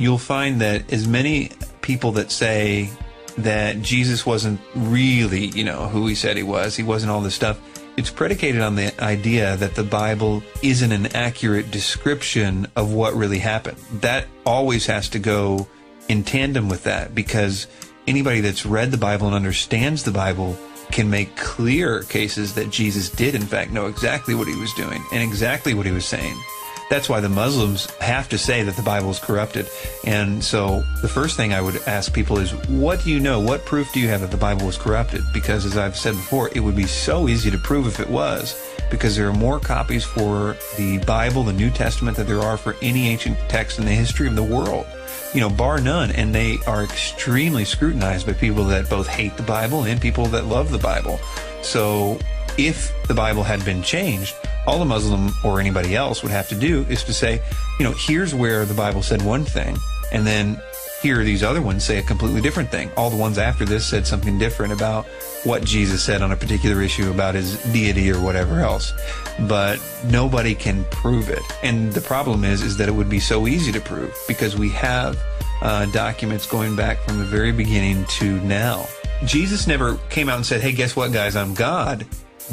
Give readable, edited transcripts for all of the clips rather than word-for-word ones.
you'll find that as many people that say that Jesus wasn't really, who he said he wasn't all this stuff, it's predicated on the idea that the Bible isn't an accurate description of what really happened. That always has to go in tandem with that, because anybody that's read the Bible and understands the Bible can make clear cases that Jesus did, in fact, know exactly what he was doing and exactly what he was saying. That's why the Muslims have to say that the Bible is corrupted. And so the first thing I would ask people is, what do you know? What proof do you have that the Bible was corrupted? Because as I've said before, it would be so easy to prove if it was, because there are more copies for the Bible, the New Testament, than there are for any ancient text in the history of the world. Bar none. And they are extremely scrutinized by people that both hate the Bible and people that love the Bible. So if the Bible had been changed, all the Muslim or anybody else would have to do is to say, here's where the Bible said one thing, and then here these other ones say a completely different thing. All the ones after this said something different about what Jesus said on a particular issue about his deity or whatever else. But nobody can prove it. And the problem is that it would be so easy to prove, because we have documents going back from the very beginning to now. Jesus never came out and said, hey, guess what, guys, I'm God.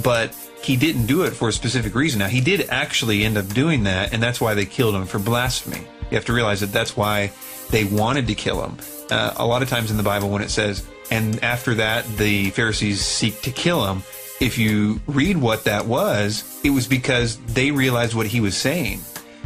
But he didn't do it for a specific reason. Now, he did actually end up doing that, and that's why they killed him, for blasphemy. You have to realize that that's why they wanted to kill him. A lot of times in the Bible when it says, and after that the Pharisees seek to kill him, if you read what that was, it was because they realized what he was saying.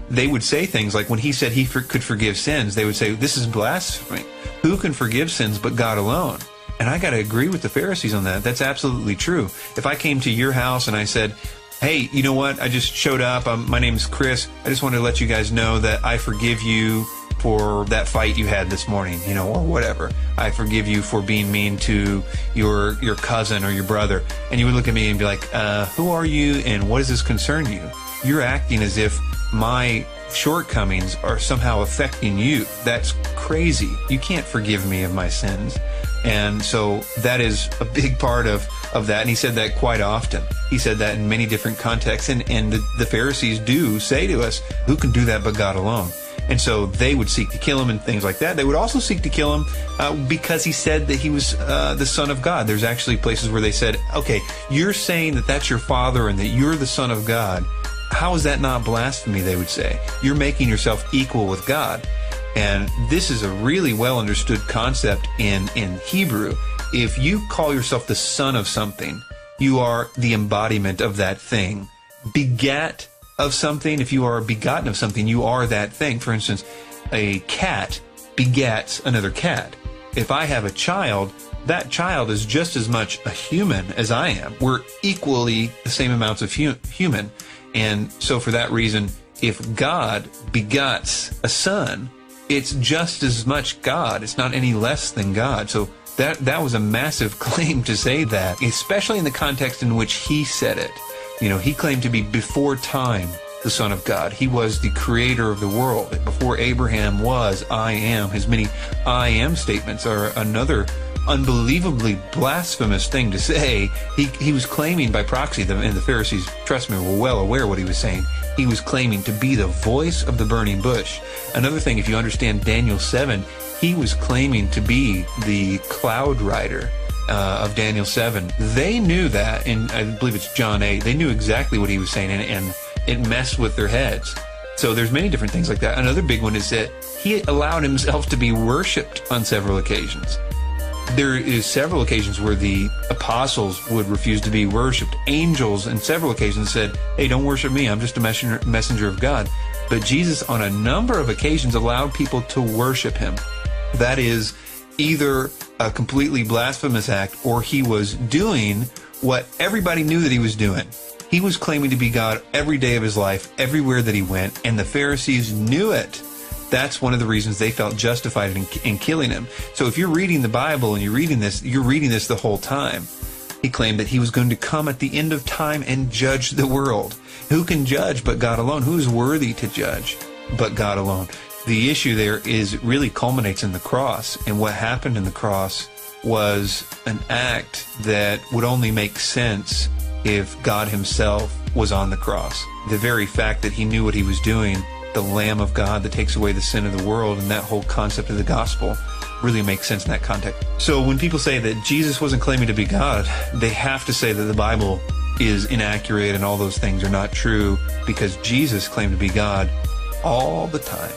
They would say things like, when he said he could forgive sins, they would say, this is blasphemy. Who can forgive sins but God alone? And I got to agree with the Pharisees on that. That's absolutely true. If I came to your house and I said, hey, you know what? I just showed up. My name's Chris. I just wanted to let you guys know that I forgive you for that fight you had this morning, or whatever. I forgive you for being mean to your cousin or your brother. And you would look at me and be like, who are you and what does this concern you? You're acting as if my shortcomings are somehow affecting you. That's crazy. You can't forgive me of my sins. And so that is a big part of that. And he said that quite often. He said that in many different contexts. And the Pharisees do say to us, who can do that but God alone? And so they would seek to kill him and things like that. They would also seek to kill him because he said that he was the Son of God. There's actually places where they said, okay, you're saying that that's your Father and that you're the Son of God. How is that not blasphemy, they would say? You're making yourself equal with God. And this is a really well understood concept in Hebrew. If you call yourself the son of something, you are the embodiment of that thing. Begat of something, if you are begotten of something, you are that thing. For instance, a cat begats another cat. If I have a child, that child is just as much a human as I am. We're equally the same amounts of human. And so for that reason, if God begots a son, it's just as much God. It's not any less than God. So that was a massive claim to say that, especially in the context in which he said it. He claimed to be before time the Son of God. He was the creator of the world. Before Abraham was, I am. His many I am statements are another unbelievably blasphemous thing to say. He was claiming by proxy, and the Pharisees, trust me, were well aware what he was saying. He was claiming to be the voice of the burning bush. Another thing, if you understand Daniel 7, he was claiming to be the cloud rider of Daniel 7. They knew that, and I believe it's John 8. They knew exactly what he was saying, and it messed with their heads. So there's many different things like that. Another big one is that he allowed himself to be worshipped on several occasions. There is several occasions where the apostles would refuse to be worshipped. Angels on several occasions said, hey, don't worship me. I'm just a messenger of God. But Jesus, on a number of occasions, allowed people to worship him. That is either a completely blasphemous act, or he was doing what everybody knew that he was doing. He was claiming to be God every day of his life, everywhere that he went, and the Pharisees knew it. That's one of the reasons they felt justified in killing him. So if you're reading the Bible and you're reading this the whole time. He claimed that he was going to come at the end of time and judge the world. Who can judge but God alone? Who is worthy to judge but God alone? The issue there really culminates in the cross. And what happened in the cross was an act that would only make sense if God himself was on the cross. The very fact that he knew what he was doing the Lamb of God that takes away the sin of the world, and that whole concept of the gospel really makes sense in that context. So when people say that Jesus wasn't claiming to be God, they have to say that the Bible is inaccurate and all those things are not true, because Jesus claimed to be God all the time.